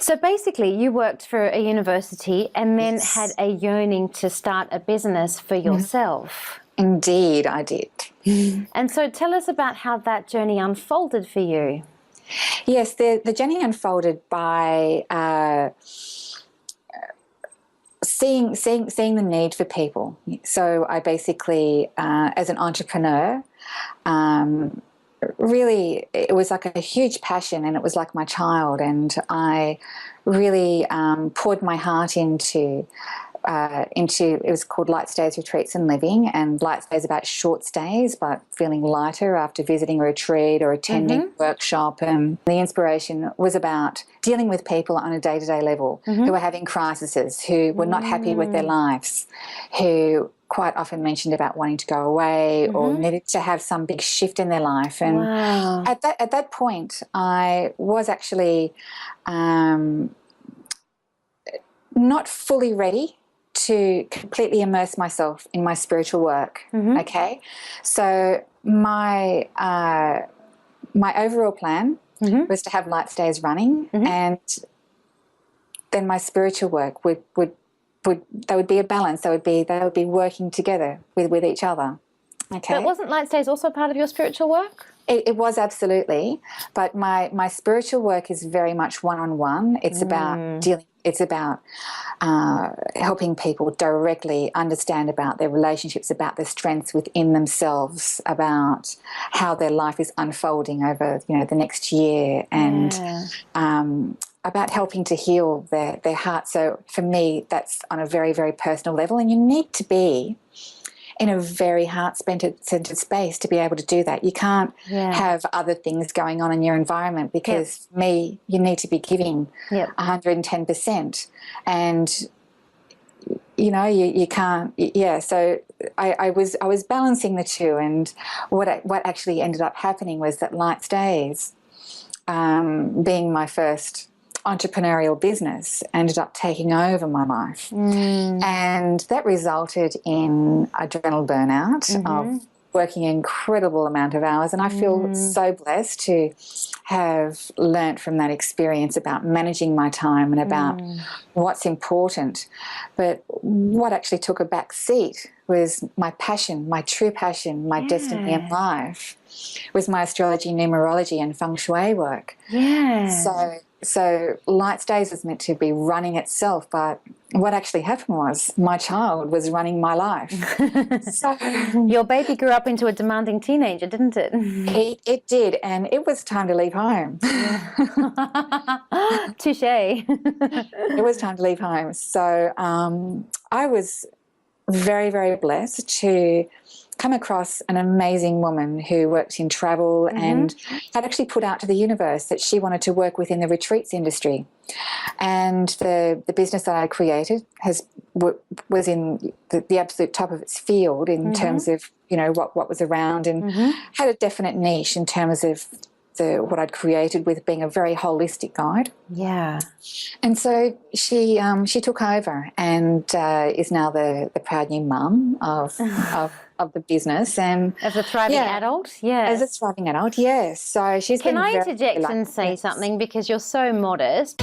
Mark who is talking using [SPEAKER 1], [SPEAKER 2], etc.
[SPEAKER 1] So basically you worked for a university and then had a yearning to start a business for yourself.
[SPEAKER 2] Indeed, I did.
[SPEAKER 1] And so tell us about how that journey unfolded for you.
[SPEAKER 2] Yes, the journey unfolded by seeing the need for people. So I basically, as an entrepreneur, really, it was like a huge passion, and it was like my child, and I really poured my heart into it was called Light Stays, Retreats and Living, and Light Stays about short stays but feeling lighter after visiting a retreat or attending a workshop. And the inspiration was about dealing with people on a day-to-day level who were having crises, who were not happy with their lives, who quite often mentioned about wanting to go away or needed to have some big shift in their life. And at that point, I was actually not fully ready to completely immerse myself in my spiritual work. Okay, so my overall plan was to have Light Stays running, and then my spiritual work would be a balance. They would be working together with each other. Okay,
[SPEAKER 1] But wasn't Light Stays also part of your spiritual work?
[SPEAKER 2] It was, absolutely, but my spiritual work is very much one-on-one. It's about dealing. It's about helping people directly understand about their relationships, about their strengths within themselves, about how their life is unfolding over, the next year, and about helping to heal their heart. So for me, that's on a very, very personal level, and you need to be in a very heart-centered space to be able to do that. You can't have other things going on in your environment, because for me, you need to be giving 110%. And you can't. So I was balancing the two, and what actually ended up happening was that Light Stays, being my first entrepreneurial business, ended up taking over my life, and that resulted in adrenal burnout of working an incredible amount of hours. And I feel so blessed to have learnt from that experience about managing my time and about what's important. But what actually took a back seat was my passion, my true passion, my destiny in life, was my astrology, numerology and feng shui work. So Light Stays was meant to be running itself, but what actually happened was my child was running my life. So
[SPEAKER 1] Your baby grew up into a demanding teenager, didn't it?
[SPEAKER 2] It did, and it was time to leave home.
[SPEAKER 1] Touché.
[SPEAKER 2] It was time to leave home. So I was very, very blessed to come across an amazing woman who worked in travel and had actually put out to the universe that she wanted to work within the retreats industry. And the business that I created was in the absolute top of its field in terms of, what was around, and had a definite niche in terms of what I'd created, with being a very holistic guide.
[SPEAKER 1] Yeah.
[SPEAKER 2] And so she took over and is now the proud new mum of the business, and
[SPEAKER 1] As a thriving adult, yes.
[SPEAKER 2] As a thriving adult, yes. So she's
[SPEAKER 1] Can
[SPEAKER 2] been
[SPEAKER 1] I
[SPEAKER 2] very
[SPEAKER 1] interject and say something, because you're so modest?